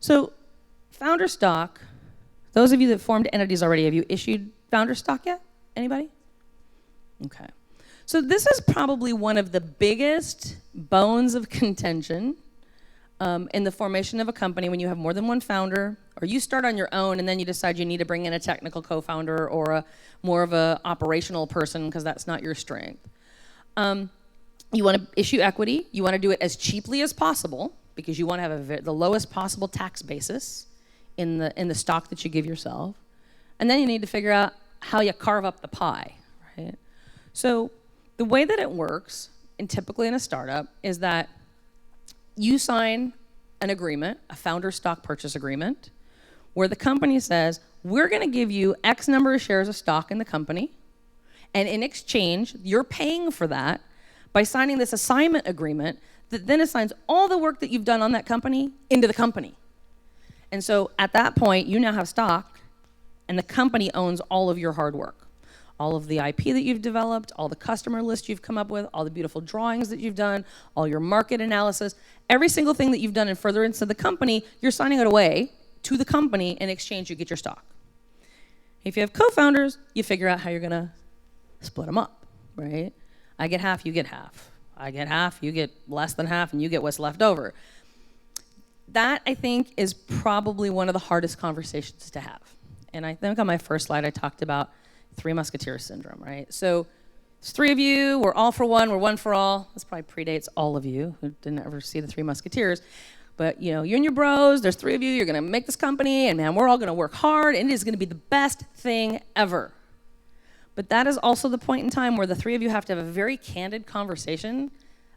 So founder stock, those of you that formed entities already, have you issued founder stock yet? Anybody? Okay. So this is probably one of the biggest bones of contention in the formation of a company when you have more than one founder, or you start on your own and then you decide you need to bring in a technical co-founder or a more of a operational person because that's not your strength. You want to issue equity. You want to do it as cheaply as possible because you want to have the lowest possible tax basis in the stock that you give yourself. And then you need to figure out how you carve up the pie, right? So the way that it works, and typically in a startup, is that you sign an agreement, a founder stock purchase agreement, where the company says, we're going to give you X number of shares of stock in the company, and in exchange, you're paying for that by signing this assignment agreement that then assigns all the work that you've done on that company into the company. And so at that point, you now have stock, and the company owns all of your hard work. All of the IP that you've developed, all the customer lists you've come up with, all the beautiful drawings that you've done, all your market analysis, every single thing that you've done in furtherance of the company, you're signing it away to the company. In exchange, you get your stock. If you have co-founders, you figure out how you're going to split them up, right? I get half, you get half. I get half, you get less than half, and you get what's left over. That, I think, is probably one of the hardest conversations to have. And I think on my first slide, I talked about Three Musketeers syndrome, right? So there's three of you, we're all for one, we're one for all. This probably predates all of you who didn't ever see the Three Musketeers. But you know, you and your bros, there's three of you, you're gonna make this company, and man, we're all gonna work hard, and it is gonna be the best thing ever. But that is also the point in time where the three of you have to have a very candid conversation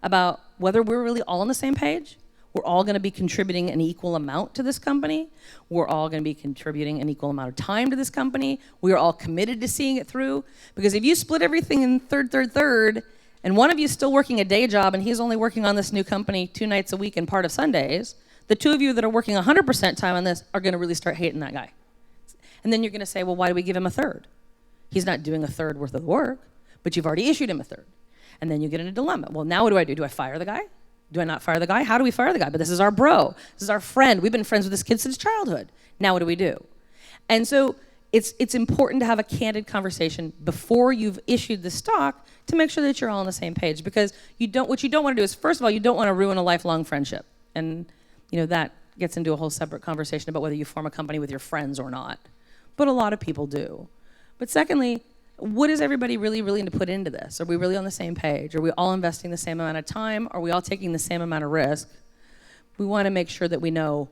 about whether we're really all on the same page. We're all going to be contributing an equal amount to this company. We're all going to be contributing an equal amount of time to this company. We are all committed to seeing it through. Because if you split everything in third, and one of you is still working a day job and he's only working on this new company 2 nights a week and part of Sundays, the two of you that are working 100% time on this are going to really start hating that guy. And then you're going to say, well, why do we give him a third? He's not doing a third worth of work, but you've already issued him a third. And then you get in a dilemma. Well, now what do? Do I fire the guy? Do I not fire the guy? How do we fire the guy? But this is our bro. This is our friend. We've been friends with this kid since childhood. Now what do we do? And so it's important to have a candid conversation before you've issued the stock to make sure that you're all on the same page. Because what you don't want to do is, first of all, you don't want to ruin a lifelong friendship. And you know that gets into a whole separate conversation about whether you form a company with your friends or not. But a lot of people do. But secondly, what is everybody really willing to put into this? Are we really on the same page? Are we all investing the same amount of time? Are we all taking the same amount of risk? We want to make sure that we want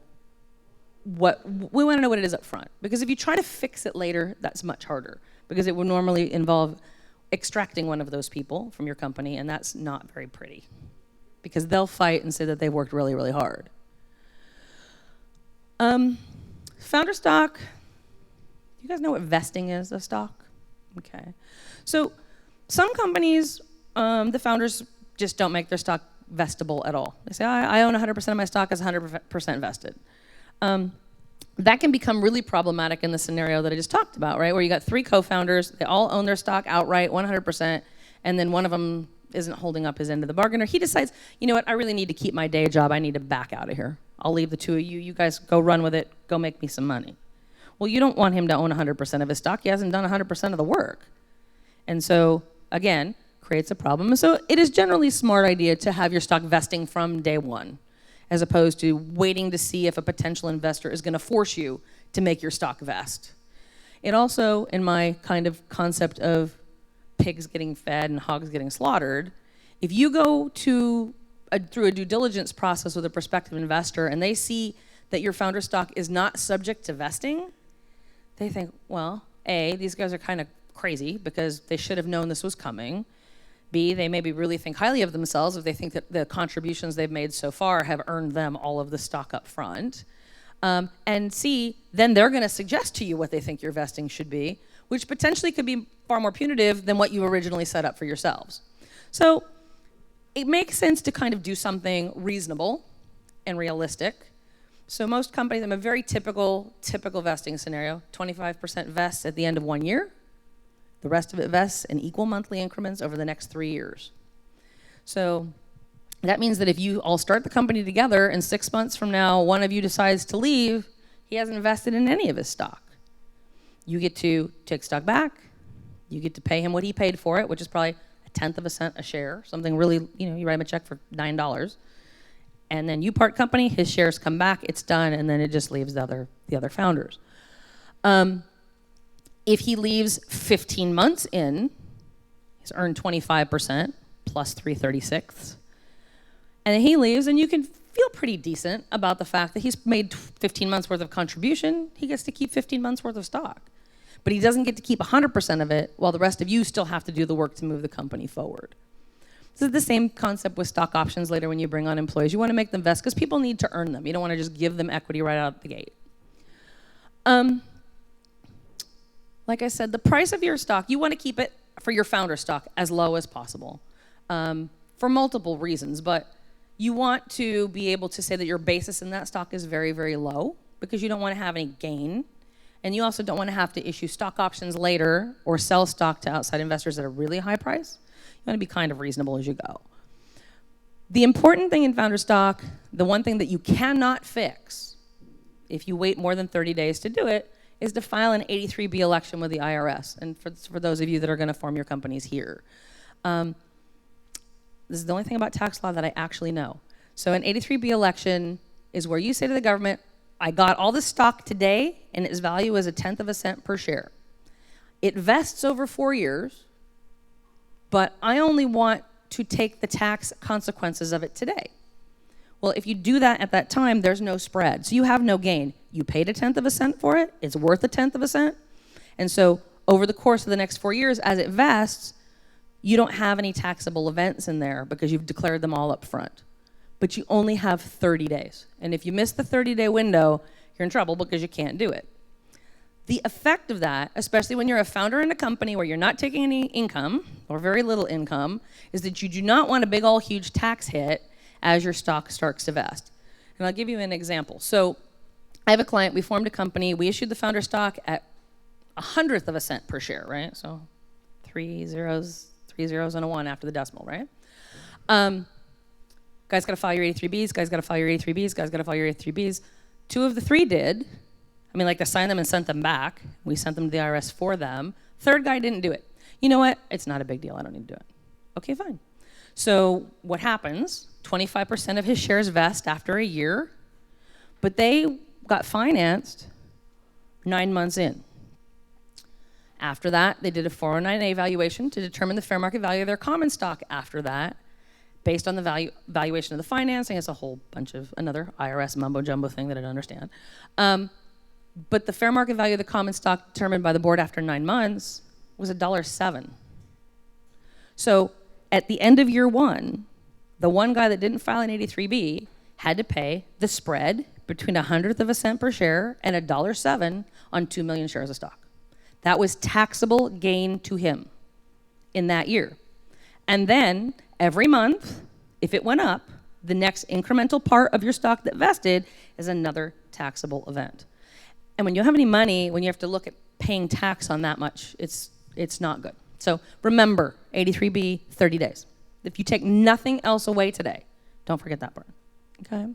to know what it is up front. Because if you try to fix it later, that's much harder. Because it would normally involve extracting one of those people from your company, and that's not very pretty. Because they'll fight and say that they've worked really, really hard. Founder stock. You guys know what vesting is of stock? Okay. So some companies, the founders just don't make their stock vestable at all. They say, I own 100% of my stock as 100% vested. That can become really problematic in the scenario that I just talked about, right? Where you got three co-founders, they all own their stock outright, 100%, and then one of them isn't holding up his end of the bargain, or he decides, you know what, I really need to keep my day job, I need to back out of here. I'll leave the two of you, you guys go run with it, go make me some money. Well, you don't want him to own 100% of his stock. He hasn't done 100% of the work. And so, again, creates a problem. And so it is generally a smart idea to have your stock vesting from day one, as opposed to waiting to see if a potential investor is going to force you to make your stock vest. It also, in my kind of concept of pigs getting fed and hogs getting slaughtered, if you go through a due diligence process with a prospective investor and they see that your founder stock is not subject to vesting, they think, well, A, these guys are kind of crazy because they should have known this was coming. B, they maybe really think highly of themselves if they think that the contributions they've made so far have earned them all of the stock up front. And C, then they're going to suggest to you what they think your vesting should be, which potentially could be far more punitive than what you originally set up for yourselves. So it makes sense to kind of do something reasonable and realistic. So most companies, I'm a very typical vesting scenario, 25% vests at the end of 1 year. The rest of it vests in equal monthly increments over the next 3 years. So That means that if you all start the company together and 6 months from now, one of you decides to leave, he hasn't invested in any of his stock. You get to take stock back. You get to pay him what he paid for it, which is probably 1/10 of a cent a share, something really, you write him a check for $9. And then you part company, his shares come back, it's done, and then it just leaves the other founders. If he leaves 15 months in, he's earned 25% plus 3/36. And then he leaves, and you can feel pretty decent about the fact that he's made 15 months worth of contribution. He gets to keep 15 months worth of stock. But he doesn't get to keep 100% of it, while the rest of you still have to do the work to move the company forward. This is the same concept with stock options later when you bring on employees. You want to make them vest because people need to earn them. You don't want to just give them equity right out the gate. Like I said, the price of your stock, you want to keep it for your founder stock as low as possible for multiple reasons. But you want to be able to say that your basis in that stock is very, very low because you don't want to have any gain. And you also don't want to have to issue stock options later or sell stock to outside investors at a really high price. You want to be kind of reasonable as you go. The important thing in founder stock, the one thing that you cannot fix if you wait more than 30 days to do it, is to file an 83B election with the IRS. And for those of you that are going to form your companies here. This is the only thing about tax law that I actually know. So an 83B election is where you say to the government, I got all this stock today, and its value is 1/10 of a cent per share. It vests over 4 years, but I only want to take the tax consequences of it today. Well, if you do that at that time, there's no spread. So you have no gain. You paid 1/10 of a cent for it. It's worth 1/10 of a cent. And so over the course of the next 4 years, as it vests, you don't have any taxable events in there because you've declared them all up front. But you only have 30 days. And if you miss the 30-day window, you're in trouble because you can't do it. The effect of that, especially when you're a founder in a company where you're not taking any income or very little income, is that you do not want a big old huge tax hit as your stock starts to vest. And I'll give you an example. So I have a client, we formed a company, we issued the founder stock at 1/100th of a cent per share, right? So 3 zeros and a 1 after the decimal, right? Guys got to file your 83Bs, guys got to file your 83Bs, guys got to file your 83Bs. 2 of the 3 did. I mean, like, they signed them and sent them back. We sent them to the IRS for them. 3rd guy didn't do it. You know what? It's not a big deal. I don't need to do it. Okay, fine. So what happens? 25% of his shares vest after a year, but they got financed 9 months in. After that, they did a 409A valuation to determine the fair market value of their common stock after that, based on the valuation of the financing. It's a whole bunch of another IRS mumbo-jumbo thing that I don't understand. But the fair market value of the common stock determined by the board after 9 months was $1.07. So at the end of year 1, the one guy that didn't file an 83B had to pay the spread between 1/100th of a cent per share and $1.07 on 2 million shares of stock. That was taxable gain to him in that year. And then every month, if it went up, the next incremental part of your stock that vested is another taxable event. And when you don't have any money, when you have to look at paying tax on that much, it's not good. So remember, 83B, 30 days. If you take nothing else away today, don't forget that part, okay?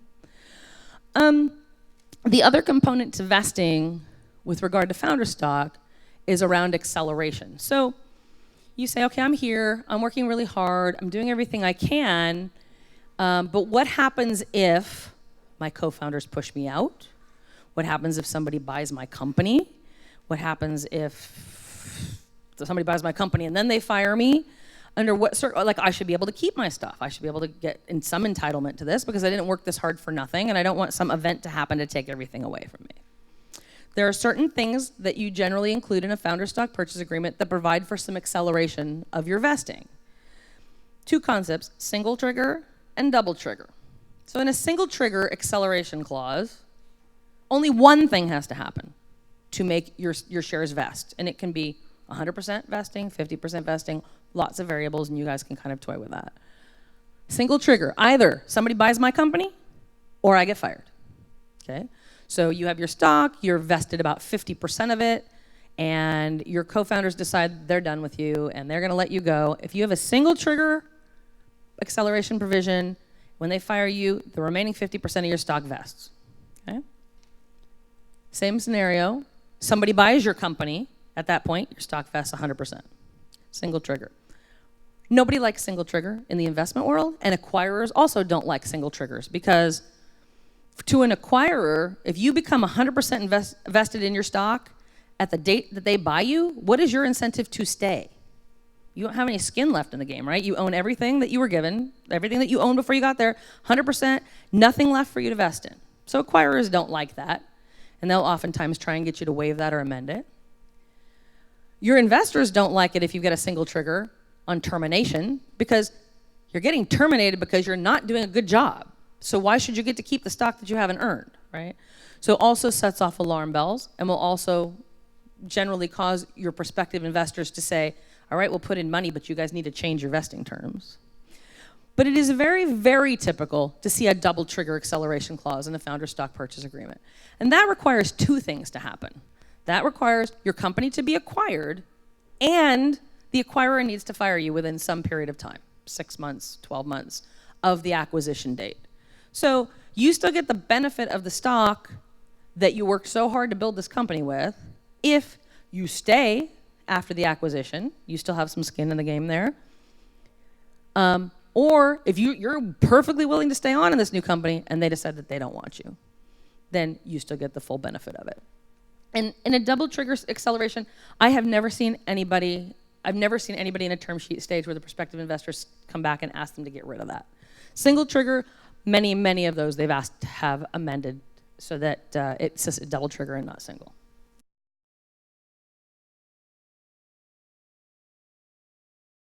The other component to vesting with regard to founder stock is around acceleration. So you say, okay, I'm here, I'm working really hard, I'm doing everything I can, but what happens if my co-founders push me out? What happens if somebody buys my company? What happens if somebody buys my company and then they fire me? Under what like, I should be able to keep my stuff. I should be able to get in some entitlement to this because I didn't work this hard for nothing, and I don't want some event to happen to take everything away from me. There are certain things that you generally include in a founder stock purchase agreement that provide for some acceleration of your vesting. 2 concepts, single trigger and double trigger. So in a single trigger acceleration clause, only one thing has to happen to make your shares vest, and it can be 100% vesting, 50% vesting, lots of variables, and you guys can kind of toy with that. Single trigger, either somebody buys my company or I get fired, okay? So you have your stock, you're vested about 50% of it, and your co-founders decide they're done with you and they're gonna let you go. If you have a single trigger acceleration provision, When they fire you, the remaining 50% of your stock vests. Okay? Same scenario. Somebody buys your company. At that point, your stock vests 100%. Single trigger. Nobody likes single trigger in the investment world, and acquirers also don't like single triggers, because to an acquirer, if you become 100% vested in your stock at the date that they buy you, what is your incentive to stay? You don't have any skin left in the game, right? You own everything that you were given, everything that you owned before you got there, 100%, nothing left for you to vest in. So acquirers don't like that, and they'll oftentimes try and get you to waive that or amend it. Your investors don't like it if you get a single trigger on termination, because you're getting terminated because you're not doing a good job. So why should you get to keep the stock that you haven't earned, right? So it also sets off alarm bells, and will also generally cause your prospective investors to say, all right, we'll put in money, but you guys need to change your vesting terms. But it is very, very typical to see a double trigger acceleration clause in the founder stock purchase agreement. And that requires two things to happen. That requires your company to be acquired, and the acquirer needs to fire you within some period of time, 6 months, 12 months of the acquisition date. So you still get the benefit of the stock that you worked so hard to build this company with. If you stay after the acquisition, you still have some skin in the game there. Or if you're perfectly willing to stay on in this new company and they decide that they don't want you, then you still get the full benefit of it. And in a double trigger acceleration, I've never seen anybody in a term sheet stage where the prospective investors come back and ask them to get rid of that. Single trigger, many of those they've asked to have amended so that it's just a double trigger and not single.